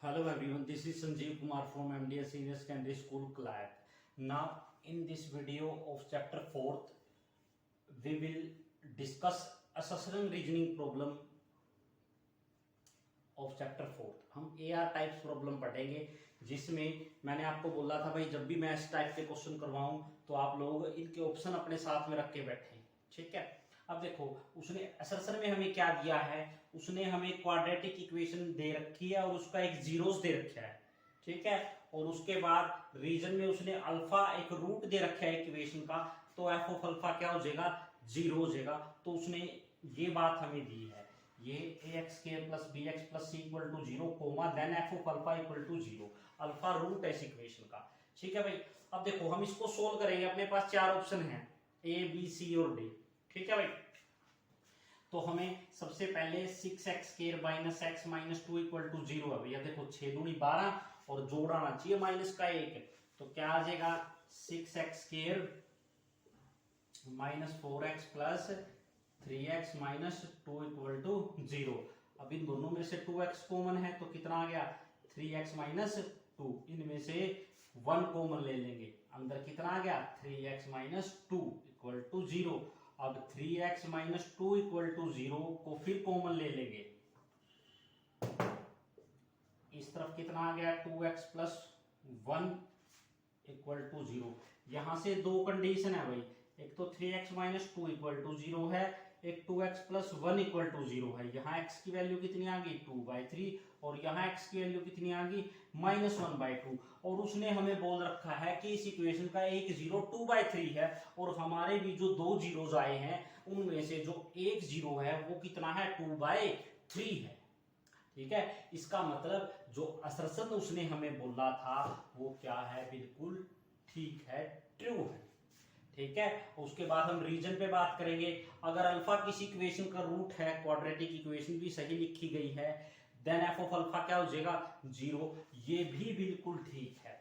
Hello everyone, this is Sanjeev Kumar from MDS Senior Secondary School, Clayat. Now, in this video of chapter 4th, we will discuss assessment reasoning problem of chapter 4th. हम AR types problem पढ़ेंगे, जिसमें मैंने आपको बोला था भाई जब भी मैं इस टाइप के क्वेश्चन करवाऊं तो आप लोग इनके ऑप्शन अपने साथ में रख के बैठें, ठीक है। अब देखो, उसने असर्शन में हमें क्या दिया है, उसने हमें क्वाड्रेटिक इक्वेशन दे रखी है और उसका एक जीरोस दे रखा है, ठीक है। और उसके बाद रीजन में उसने अल्फा एक रूट दे रखा है इक्वेशन का, तो एफ ऑफ अल्फा क्या हो जाएगा, जीरो हो जाएगा। तो उसने ये बात हमें दी है, ये ax square plus B X plus C equal to zero comma then F of alpha equal to zero, alpha root है इस इक्वेशन का, ठीक है भाई। अब देखो हम इसको सोल्व करेंगे, अपने पास चार ऑप्शन है ए बी सी और डी, ठीक है भाई। तो हमें सबसे पहले 6x square minus X minus two equal to zero है भैया। देखो 6 दूनी 12 और जोड़ आना चाहिए माइनस का 1, तो क्या आ जाएगा 6x square minus 4x plus 3x minus two equal to zero. अब इन दोनों में से 2x कॉमन है तो कितना आ गया 3x माइनस 2, इनमें से 1 कॉमन ले लेंगे, अंदर कितना आ गया 3x minus 2 equal to zero. अब 3x minus two equal to zero को फिर कॉमन ले लेंगे, इस तरफ कितना आ गया 2x plus 1 equal to zero. यहां से दो कंडीशन है भाई, एक तो 3x minus two equal to zero है, एक 2x plus 1 equal to zero है। यहाँ x की वैल्यू कितनी आ गई 2/3 और यहाँ x की वैल्यू कितनी आ गई -1/2। और उसने हमें बोल रखा है कि इस इक्वेशन का एक जीरो 2/3 है और हमारे भी जो दो जीरोज आए हैं उनमें से जो एक जीरो है वो कितना है 2/3 है, ठीक है। इसका मतलब जो असर्शन उसने हमें बोला था वो क्या है, बिल्कुल ठीक है, ट्रू है, ठीक है। उसके बाद हम रीजन पे बात करेंगे। अगर अल्फा किसी इक्वेशन का रूट है, क्वाड्रेटिक इक्वेशन भी सही लिखी गई है, देन एफ ऑफ अल्फा क्या हो जाएगा जीरो, ये भी बिल्कुल ठीक है,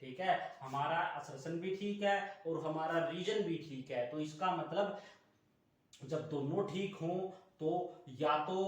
ठीक है। हमारा असर्शन भी ठीक है और हमारा रीजन भी ठीक है। तो इसका मतलब जब दोनों ठीक हों तो या तो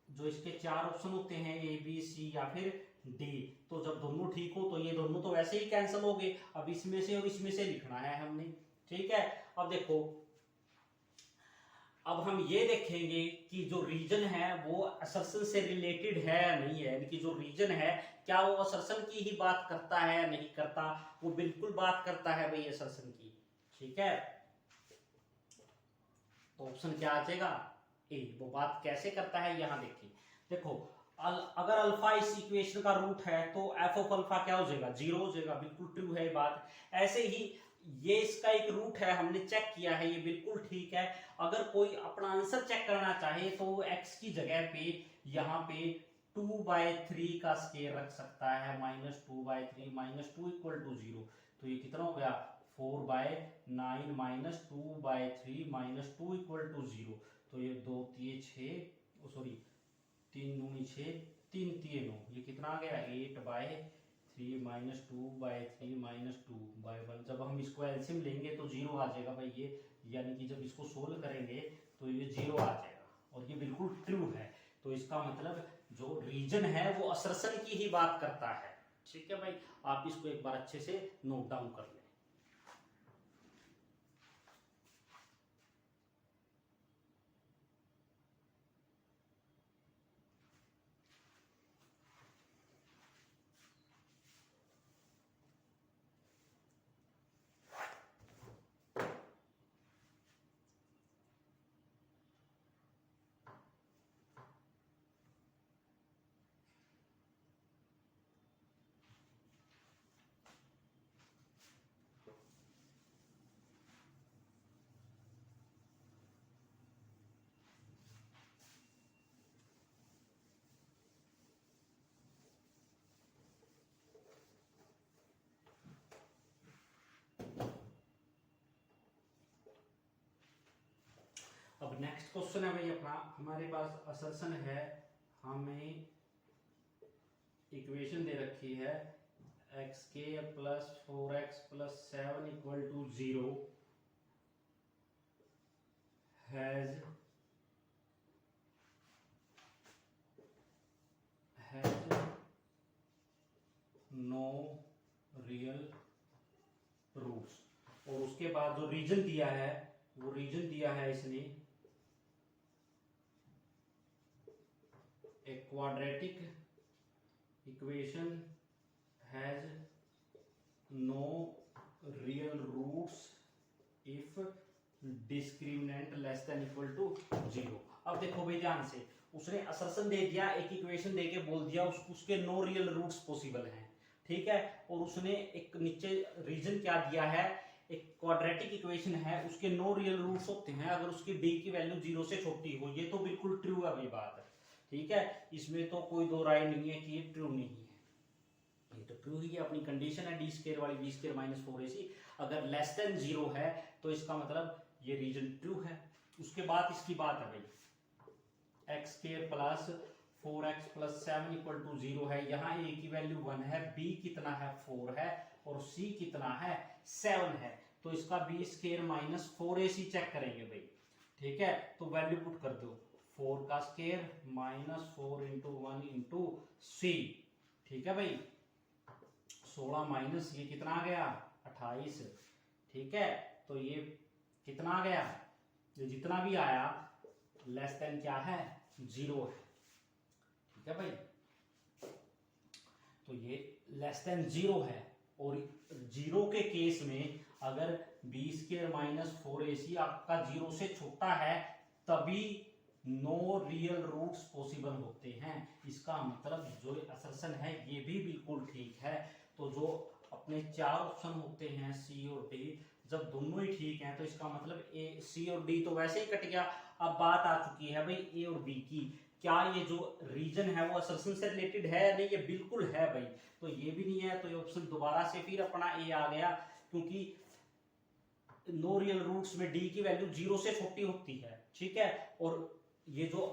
जो इसके चार ऑप्शन होते हैं ए बी सी या फिर डी, तो जब दोनों ठीक हो तो ये दोनों तो वैसे ही कैंसिल हो गए, अब इसमें से और इसमें से लिखना है हमने, ठीक है। अब देखो, अब हम ये देखेंगे कि जो रीजन है वो असर्शन से रिलेटेड है या नहीं है, यानी कि जो रीजन है क्या वो असर्शन की ही बात करता है या नहीं करता। वो बिल्कुल बात करता है भाई असर्शन की, ठीक है। तो ऑप्शन क्या आ जाएगा ए। वो बात कैसे करता है यहां देखिए, देखो अगर अल्फा इस इक्वेशन का रूट है तो एफ ऑफ अल्फा क्या हो जाएगा जीरो हो जाएगा, बिल्कुल ट्रू है ये बात। ऐसे ही ये इसका एक रूट है, हमने चेक किया है, ये बिल्कुल ठीक है। अगर कोई अपना आंसर चेक करना चाहे तो एक्स की जगह पे यहाँ पे 2/3 का स्केयर रख सकता है, -2/3 -2 इक्वल टू जीरो। तो ये कितना हो गया 4/9 -2/3 -2 इक्वल टू जीरो। तो ये 2 3 6 सॉरी 3 दूनी 6 3 3 9, ये कितना आ गया 8/3 -2/3 -2/1। जब हम इसको एलसीएम लेंगे तो जीरो आ जाएगा भाई ये, यानी कि जब इसको सोल्व करेंगे तो ये जीरो आ जाएगा और ये बिल्कुल ट्रू है। तो इसका मतलब जो रीजन है वो असर्शन की ही बात करता है, ठीक है भाई। आप इसको एक बार अच्छे से नोट डाउन कर लें। अब नेक्स्ट क्वेश्चन है भाई अपना, हमारे पास असर्शन है, हमें इक्वेशन दे रखी है xk plus 4x plus 7 equal to zero has जो रीजन दिया है वो रीजन दिया है इसने a quadratic equation has no real roots if discriminant less than equal to 0। अब देखो भाई ध्यान से, उसने असर्शन दे दिया, एक इक्वेशन दे के बोल दिया उसके नो रियल रूट्स पॉसिबल हैं, ठीक है। और उसने एक नीचे रीजन क्या दिया है, एक क्वाड्रेटिक इक्वेशन है, उसके नो रियल रूट्स होते हैं अगर उसकी डी की वैल्यू 0 से छोटी हो। ये तो बिल्कुल ट्रू है भाई बात, ठीक है, इसमें तो कोई दो राय नहीं है कि ये ट्रू नहीं है, ये तो ट्रू ही है, अपनी कंडीशन है डी स्क्वायर वाली, बी स्क्वायर माइनस 4ac अगर लेस देन 0 है तो इसका मतलब ये रीजन ट्रू है। उसके बाद इसकी बात है भाई X square plus 4x plus 7 equal to 0 है, यहाँ a की वैल्यू 1 है, b कितना है 4 है और c कितना है 7 है, तो इसका b square minus 4ac check करेंगे भाई, ठीक है। तो वैल्यू पुट कर दो 4 का square minus 4 into 1 into c, ठीक है भाई। 16 माइनस ये कितना आ गया 28, ठीक है। तो ये कितना आ गया, ये जितना भी आया लेस देन क्या है 0 है, ठीक है भाई। तो ये लेस देन 0 है और 0 के केस में अगर b स्क्वायर माइनस 4ac आपका 0 से छोटा है तभी नो रियल रूट्स पॉसिबल होते हैं। इसका मतलब जो असर्शन है ये भी बिल्कुल ठीक है। तो जो अपने 4 ऑप्शन होते हैं सी और डी, जब दोनों ही ठीक हैं तो इसका मतलब ए सी और डी तो वैसे ही कट गया। अब बात आ चुकी है भाई ए और बी की, क्या ये जो रीजन है वो असर्शन से रिलेटेड है? नहीं, ये बिल्कुल है भाई। तो ये भी नहीं है तो ये ऑप्शन दोबारा से फिर अपना ए आ गया, क्योंकि नो रियल रूट्स में डी की वैल्यू 0 से छोटी होती है, ठीक है। और ये जो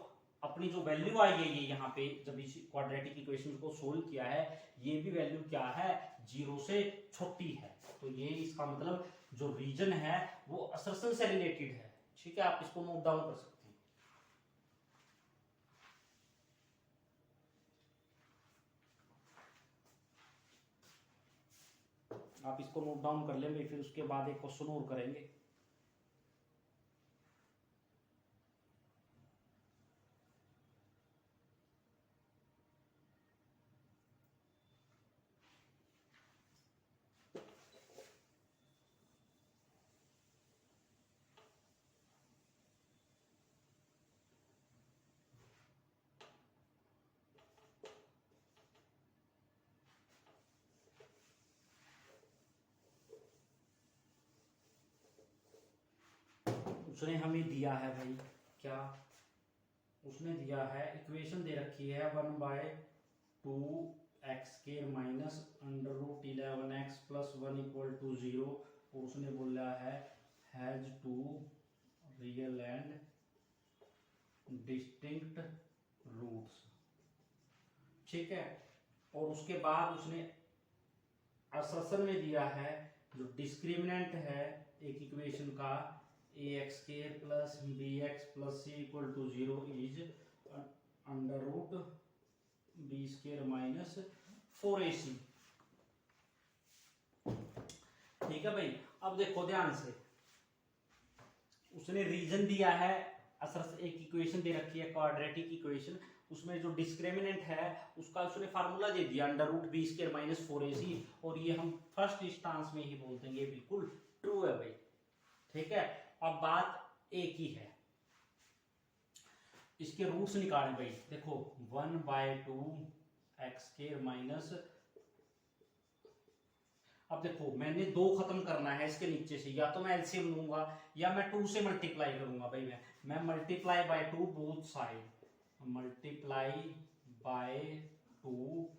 अपनी जो वैल्यू आई है ये यहाँ पे जब इस क्वाड्रेटिक इक्वेशन को सोल्व किया है, ये भी वैल्यू क्या है 0 से छोटी है। तो ये इसका मतलब जो रीजन है वो असर्शन से रिलेटेड है, ठीक है। आप इसको नोट डाउन कर सकते हैं। आप इसको नोट डाउन कर लेंगे, फिर उसके बाद एक क्वेश्चन और करेंगे। उसने हमें दिया है भाई क्या, उसने दिया है इक्वेशन दे रखी है 1/2 X square minus under root 11x plus 1 equal to 0, और उसने बोला है has two real and distinct roots, ठीक है। और उसके बाद उसने असर्शन में दिया है जो डिस्क्रिमिनेंट है एक इक्वेशन का ax square plus bx plus c equal to 0 is under root b square minus 4ac, ठीक है भाई। अब देखो ध्यान से, उसने रीजन दिया है, असर एक इक्वेशन दे रखी है क्वाड्रेटिक इक्वेशन, उसमें जो डिस्क्रिमिनेंट है उसका उसने फार्मूला दे दिया under root B square minus 4ac, और ये हम फर्स्ट इंस्टांस में ही बोलते हैं ये बिल्कुल ट्रू है भाई, ठीक है। अब बात एक ही है, इसके रूट्स निकालें भाई। देखो 1/2 एक्स स्क्वायर माइनस, अब देखो मैंने 2 खत्म करना है इसके नीचे से, या तो मैं एलसीएम लूंगा या मैं 2 से मल्टीप्लाई करूंगा भाई। मैं multiply by 2 both side, multiply by 2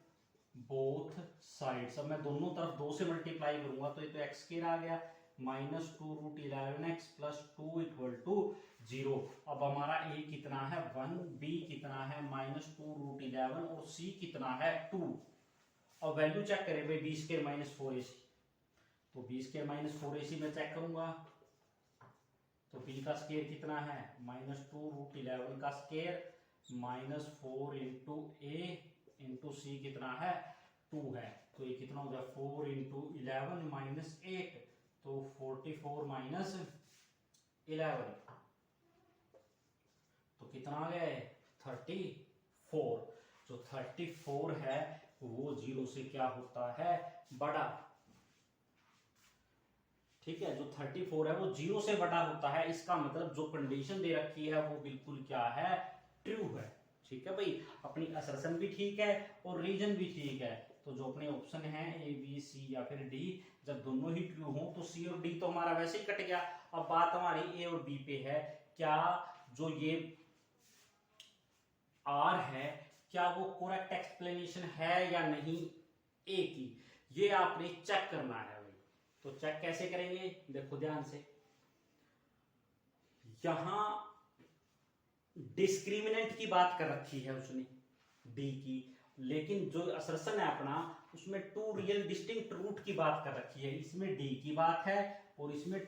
both sides. अब मैं दोनों तरफ 2 से मल्टीप्लाई करूंगा तो ये तो एक्स स्क्वायर आ गया minus 2 root 11x plus 2 equal to 0। अब हमारा a कितना है 1, b कितना है माइनस 2 रूट 11 और c कितना है 2। अब वैल्यू चेक करें भाई b स्क्वायर माइनस 4ac, तो b स्क्वायर माइनस 4ac में चेक करूंगा तो b का स्क्वायर कितना है माइनस 2 रूट 11 का square minus 4 into a into c कितना है 2 है, तो ये कितना हो गया 4 इंटू 11 माइनस 8, तो 44 माइनस 11 तो कितना आ गया है 34। जो 34 है वो 0 से क्या होता है बड़ा। ठीक है, जो 34 है वो 0 से बड़ा होता है। इसका मतलब जो कंडीशन दे रखी है वो बिल्कुल क्या है ट्रू है। ठीक है भाई, अपनी असर्शन भी ठीक है और रीजन भी ठीक है। तो जो अपने ऑप्शन है ए बी सी या फिर डी, जब दोनों ही ट्रू हो तो सी और डी तो हमारा वैसे ही कट गया। अब बात हमारी ए और बी पे है, क्या जो ये आर है क्या वो करेक्ट एक्सप्लेनेशन है या नहीं ए की, ये आपने चेक करना है भाई। तो चेक कैसे करेंगे, देखो ध्यान से, यहां डिस्क्रिमिनेंट की बात कर रखी है उसने डी की, लेकिन जो असर्शन है अपना उसमें टू रियल डिस्टिंक्ट रूट की बात कर रखी है। इसमें डी की बात है और इसमें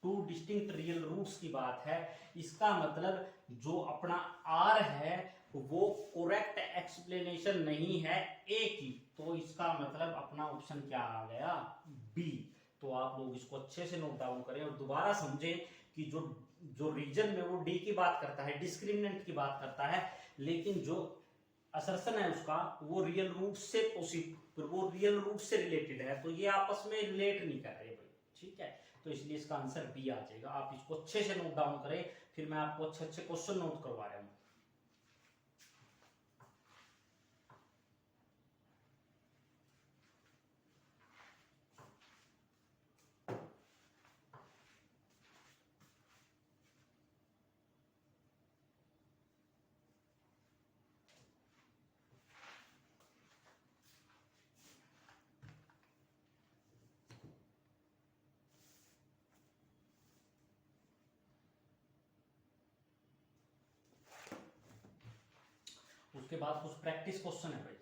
टू डिस्टिंक्ट रियल रूट्स की बात है। इसका मतलब जो अपना आर है वो करेक्ट एक्सप्लेनेशन नहीं है ए की, तो इसका मतलब अपना ऑप्शन क्या आ गया बी। तो आप लोग इसको अच्छे से नोट डाउन करें और दोबारा समझें कि जो रीजन में वो डी की बात करता है, डिस्क्रिमिनेंट की बात करता है, लेकिन जो असर्शन है उसका वो रियल रूट से पॉसिबल, वो रियल रूट से रिलेटेड है, तो ये आपस में रिलेट नहीं कर रहे भाई। ठीक है, तो इसलिए इसका आंसर बी आ जाएगा। आप इसको अच्छे से नोट डाउन करें, फिर मैं आपको अच्छे अच्छे क्वेश्चन नोट करवा रहा हूं। उसके बाद कुछ प्रैक्टिस क्वेश्चन है भाई।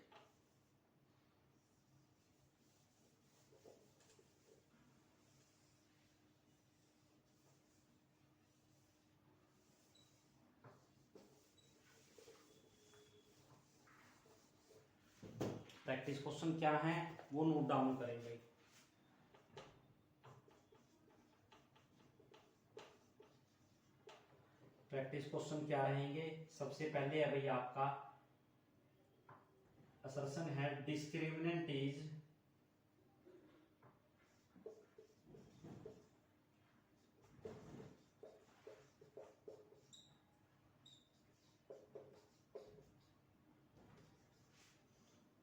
प्रैक्टिस क्वेश्चन क्या है वो नोट डाउन करें भाई। प्रैक्टिस क्वेश्चन क्या रहेंगे, सबसे पहले है भाई आपका असर्शन है डिस्क्रिमिनेंट इज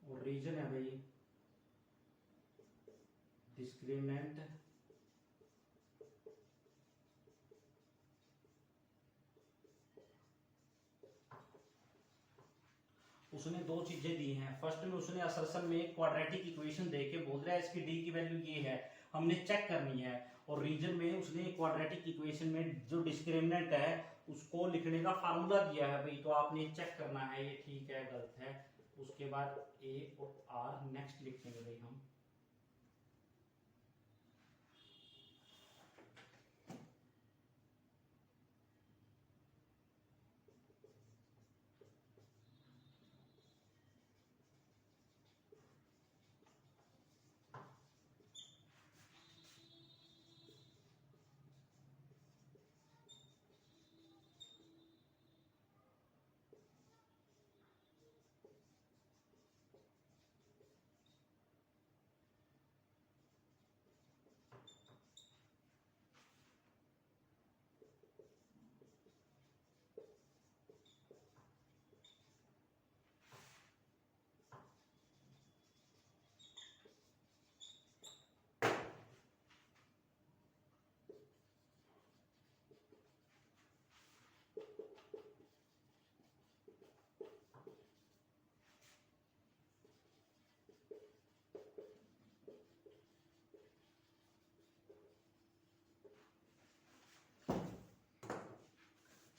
और रीजन है भाई डिस्क्रिमिनेंट उसने दो चीजें दी हैं। फर्स्ट में उसने असर्शन में क्वाड्रेटिक इक्वेशन देके बोल रहा है इसकी डी की वैल्यू ये है, हमने चेक करनी है। और रीजन में उसने क्वाड्रेटिक इक्वेशन में जो डिस्क्रिमिनेंट है उसको लिखने का फार्मूला दिया है भाई, तो आपने चेक करना है ये ठीक है गलत है। उसके बाद ए और आर नेक्स्ट लिखेंगे भाई हम।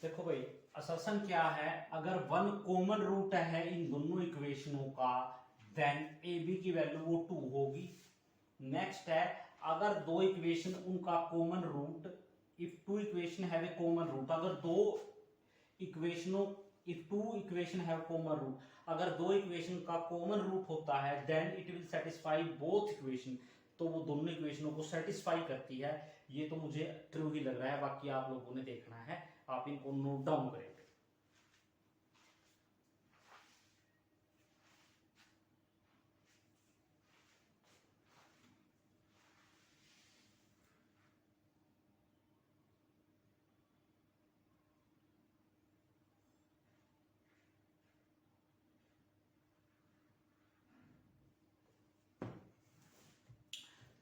देखो भाई असर्शन क्या है, अगर वन कॉमन रूट है इन दोनों इक्वेशनों का देन ए बी की वैल्यू वो 2 होगी। नेक्स्ट है अगर दो इक्वेशन उनका common root, if two equation have a common root, अगर दो इक्वेशनों, if two equation have common root, अगर दो इक्वेशन का कॉमन रूट होता है then it will satisfy both equation, तो वो दोनों इक्वेशनों को सेटिस्फाई करती है। ये तो मुझे ट्रू ही लग रहा है, बाकी आप लोगों ने देखना है, आप इनको नोट डाउन करेंगे।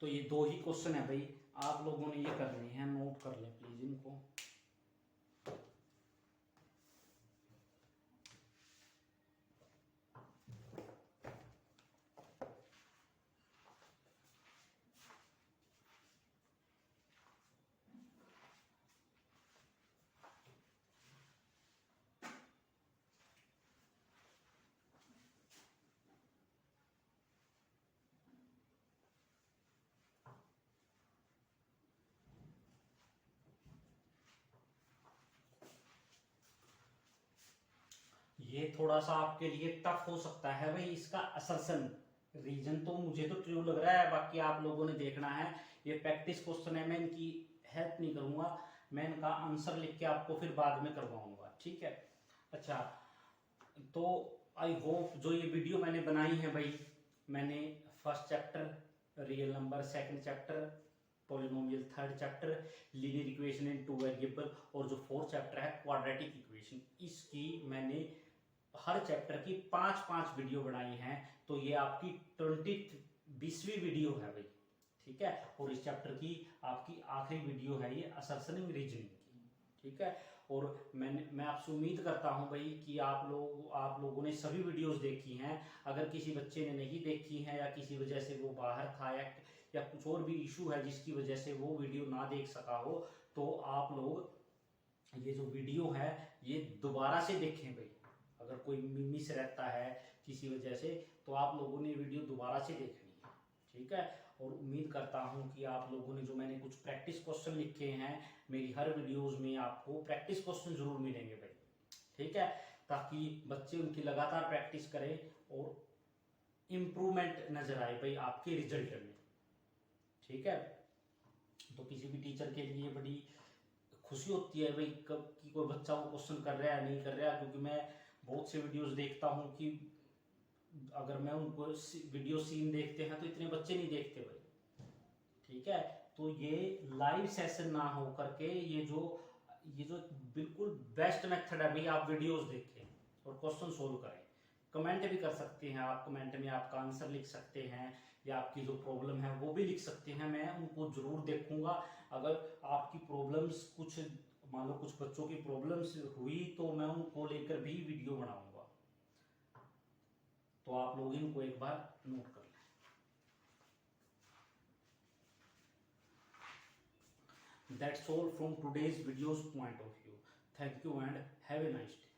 तो ये दो ही क्वेश्चन है भाई, आप लोगों ने ये करने हैं, नोट कर लें प्लीज इनको। ये थोड़ा सा आपके लिए टफ हो सकता है भाई, इसका असर्शन रीजन तो मुझे तो ट्रू लग रहा है, बाकी आप लोगों ने देखना है। ये प्रैक्टिस क्वेश्चन है, मैं इनकी हेल्प नहीं करूंगा, मैं इनका आंसर लिख के आपको फिर बाद में करवाऊंगा, ठीक है। अच्छा, तो आई होप जो ये वीडियो मैंने बनाई है भाई, मैंने first chapter real number, second chapter polynomial, third chapter linear equation in two variable, और जो फोर्थ चैप्टर है क्वाड्रेटिक इक्वेशन, इसकी मैंने हर चैप्टर की 5-5 वीडियो बनाई हैं। तो ये आपकी 20वीं वीडियो है भाई, ठीक है। और इस चैप्टर की आपकी आखिरी वीडियो है ये असर्शनिंग रीजनिंग की, ठीक है। और मैं आपसे उम्मीद करता हूं भाई कि आप लोगों ने सभी वीडियोस देखी हैं। अगर किसी बच्चे ने नहीं देखी हैं या किसी वजह से वो बाहर था या कुछ और भी इशू है जिसकी वजह से वो वीडियो ना देख सका हो, तो आप लोग ये जो वीडियो है ये दोबारा से देखें भाई। अगर कोई मिस रहता है किसी वजह से, तो आप लोगों ने वीडियो दोबारा से देखनी है, ठीक है। और उम्मीद करता हूं कि आप लोगों ने, जो मैंने कुछ प्रैक्टिस क्वेश्चन लिखे हैं, मेरी हर वीडियोस में आपको प्रैक्टिस क्वेश्चन जरूर मिलेंगे भाई, ठीक है, ताकि बच्चे उनकी लगातार प्रैक्टिस करें और इम्प्रूवमेंट नजर आए भाई आपके रिजल्ट में, ठीक है। तो किसी भी टीचर के लिए बड़ी खुशी होती है भाई कब कि कोई बच्चा वो क्वेश्चन कर रहा है नहीं कर रहा है, क्योंकि मैं बहुत से वीडियोस देखता हूँ कि अगर मैं उनको वीडियो सीन देखते हैं तो इतने बच्चे नहीं देखते भाई, ठीक है। तो ये लाइव सेशन ना हो करके ये जो बिल्कुल बेस्ट मेथड है भाई, आप वीडियोस देखें और क्वेश्चन सोल्व करें। कमेंट भी कर सकते हैं आप, कमेंट में आपका आंसर लिख सकते हैं या आपकी जो प्रॉब्लम है वो भी लिख सकते हैं, मैं उनको जरूर देखूंगा। अगर आपकी प्रॉब्लम्स कुछ, मान लो कुछ बच्चों की प्रॉब्लम्स हुई, तो मैं उनको लेकर भी वीडियो बनाऊंगा, तो आप लोग इनको एक बार नोट कर लें। That's all from today's video's point of view. Thank you and have a nice day.